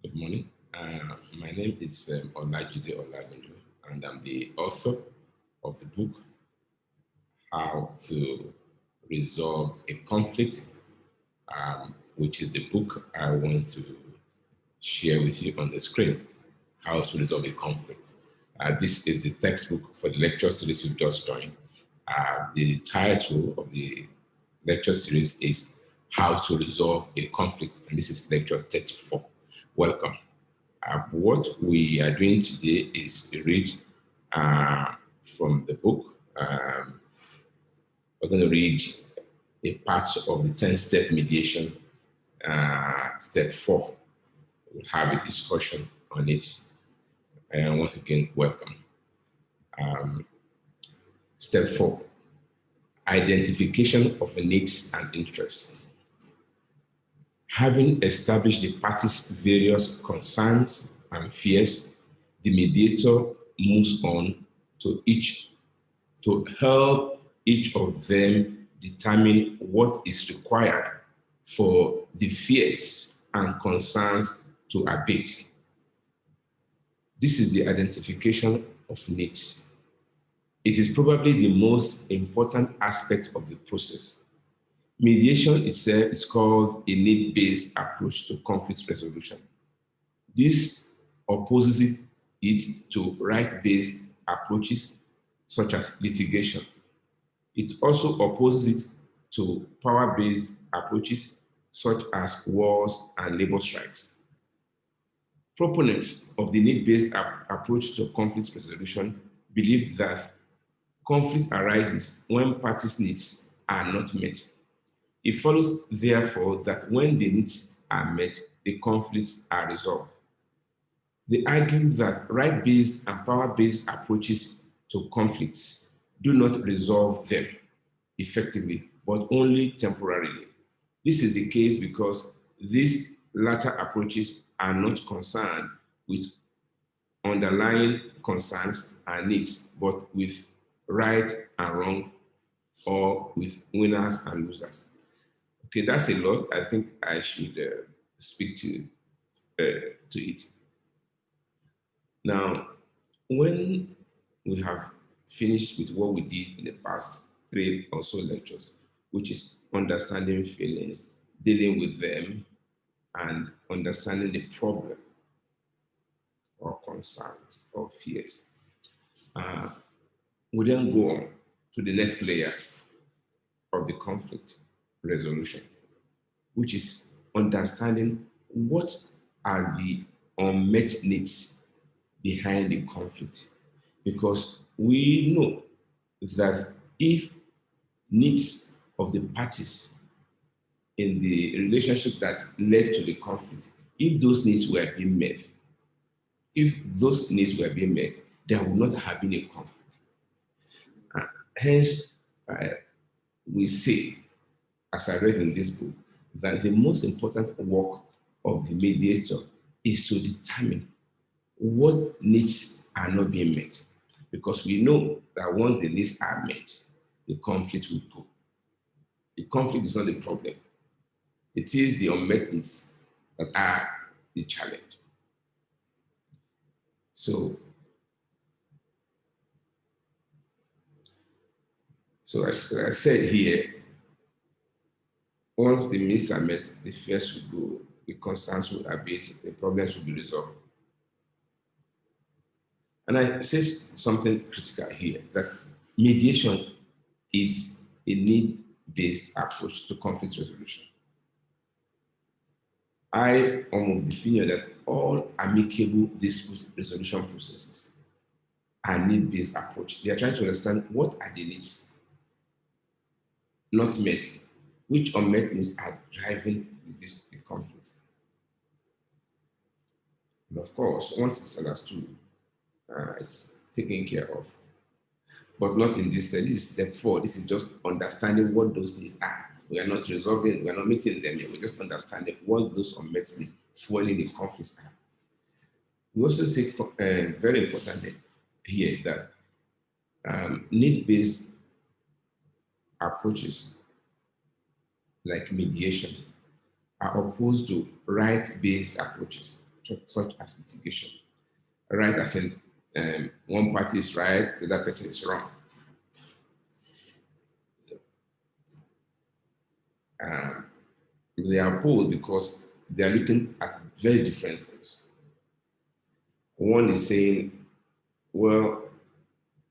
Good morning. My name is Olajide Olagunju, and I'm the author of the book How to Resolve a Conflict, which is the book I want to share with you on the screen. How to Resolve a Conflict. This is the textbook for the lecture series you've just joined. The title of the lecture series is How to Resolve a Conflict, and this is lecture 34. Welcome. What we are doing today is read from the book. We're going to read a part of the 10-step mediation, step 4. We'll have a discussion on it. And once again, welcome. Step 4, identification of needs and interests. Having established the parties' various concerns and fears, the mediator moves on to help each of them determine what is required for the fears and concerns to abate. This is the identification of needs. It is probably the most important aspect of the process. Mediation itself is called a need-based approach to conflict resolution. This opposes it to right-based approaches such as litigation. It also opposes it to power-based approaches such as wars and labor strikes. Proponents of the need-based approach to conflict resolution believe that conflict arises when parties' needs are not met. It follows, therefore, that when the needs are met, the conflicts are resolved. They argue that right-based and power-based approaches to conflicts do not resolve them effectively, but only temporarily. This is the case because these latter approaches are not concerned with underlying concerns and needs, but with right and wrong or with winners and losers. Okay, that's a lot. I think I should speak to it. Now, when we have finished with what we did in the past 3 or so lectures, which is understanding feelings, dealing with them, and understanding the problem or concerns or fears, uh, we then go on to the next layer of the conflict resolution, which is understanding what are the unmet needs behind the conflict. Because we know that if needs of the parties in the relationship that led to the conflict, if those needs were being met, if those needs were being met, there would not have been a conflict. Hence, uh, we say, as I read in this book, that the most important work of the mediator is to determine what needs are not being met. Because we know that once the needs are met, the conflict will go. The conflict is not the problem. It is the unmet needs that are the challenge. So, as I said here, once the needs are met, the fears will go, the concerns will abate, the problems will be resolved. And I say something critical here that mediation is a need-based approach to conflict resolution. I am of the opinion that all amicable dispute resolution processes are need-based approach. They are trying to understand what are the needs not met, which unmet needs are driving the conflict. And of course, once it's understood, it's taken care of. But not in this step. This is step 4. This is just understanding what those needs are. We are not resolving, we are not meeting them yet. We're just understanding what those unmet needs fueling the conflicts are. We also say very importantly here that need-based approaches like mediation are opposed to right-based approaches such as litigation. Right, as in one party is right, the other person is wrong. Um, they are opposed because they are looking at very different things. One is saying, well,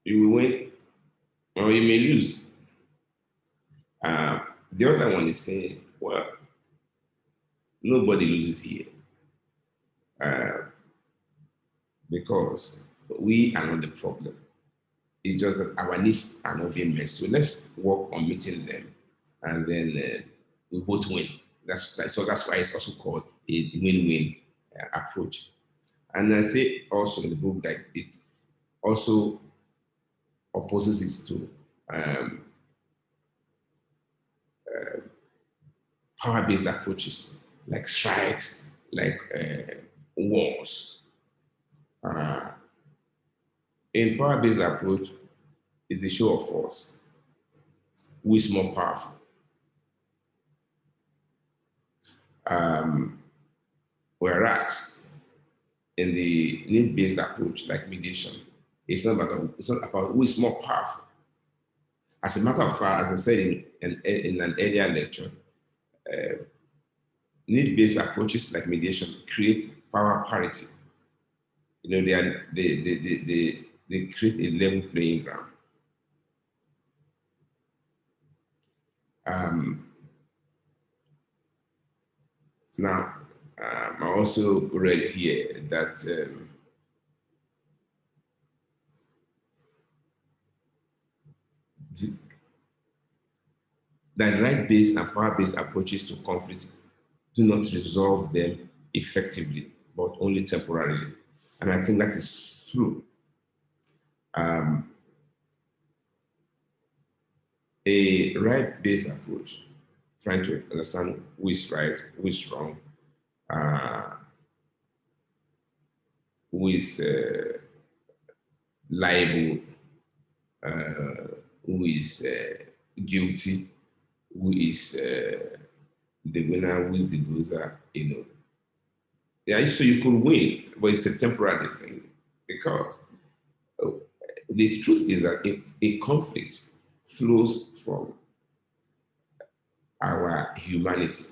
you will win or you may lose. The other one is saying, well, nobody loses here because we are not the problem. It's just that our needs are not being met. So let's work on meeting them, and then we both win. So that's why it's also called a win-win approach. And I say also in the book that it also opposes it to um, power-based approaches like strikes, like wars. Uh, in power-based approach, it's the show of force. Who is more powerful? Whereas in the need-based approach, like mediation, it's not about who is more powerful. As a matter of fact, as I said in an earlier lecture, need-based approaches like mediation create power parity. You know, they create a level playing ground. Now, I also read here that that right-based and power-based approaches to conflict do not resolve them effectively, but only temporarily. And I think that is true. A right-based approach, trying to understand who is right, who is wrong, uh, who is liable, who is guilty, who is the winner, who is the loser, you know. Yeah, so you could win, but it's a temporary thing because the truth is that a conflict flows from our humanity.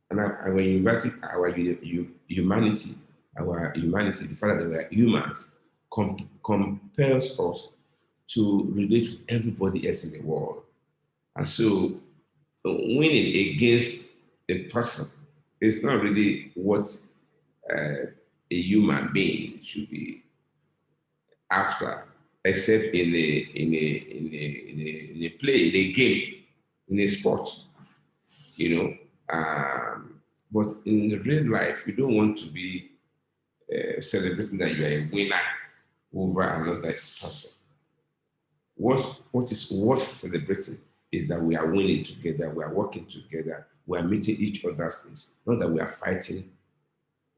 And when you invite humanity, our humanity, the fact that we are humans, compels us to relate with everybody else in the world. And so winning against a person is not really what a human being should be after, except in a play, in a game, in a sport, you know. But in real life, you don't want to be celebrating that you are a winner over another person. What is worth celebrating is that we are winning together, we are working together, we are meeting each other's needs, not that we are fighting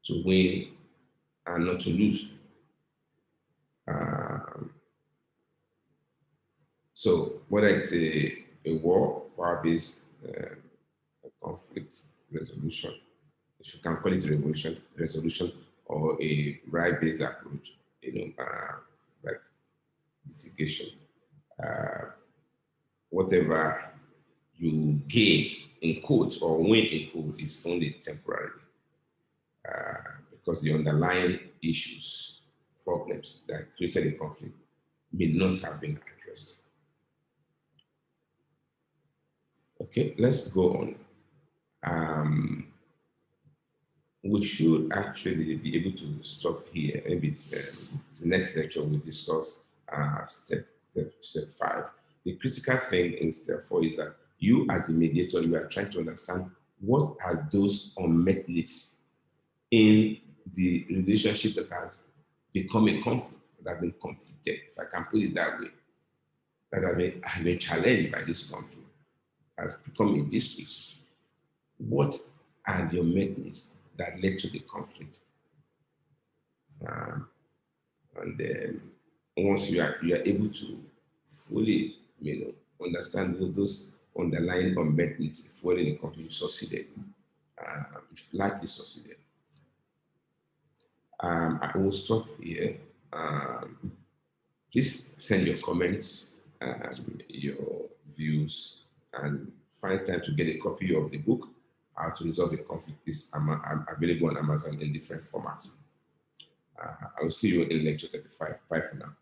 to win and not to lose. So whether it's a war, power-based conflict resolution, if you can call it revolution, resolution, or a right-based approach, you know, like litigation, whatever you gain in court or win in court is only temporary because the underlying issues, problems that created the conflict may not have been addressed. Okay, let's go on. We should actually be able to stop here. Maybe the next lecture we'll discuss step 5. The critical thing in step 4 is that you as the mediator, you are trying to understand what are those unmet needs in the relationship that has become a conflict, that has been conflicted, if I can put it that way, that has been challenged by this conflict, has become a dispute. What are the unmet needs that led to the conflict? And then once you are able to fully, understand those underlying unmet needs, fully in the conflict, you succeeded. You've largely succeeded. I will stop here. Please send your comments, your views, and find time to get a copy of the book, How to Resolve a Conflict. Is available on Amazon in different formats. I will see you in lecture 35. Bye for now.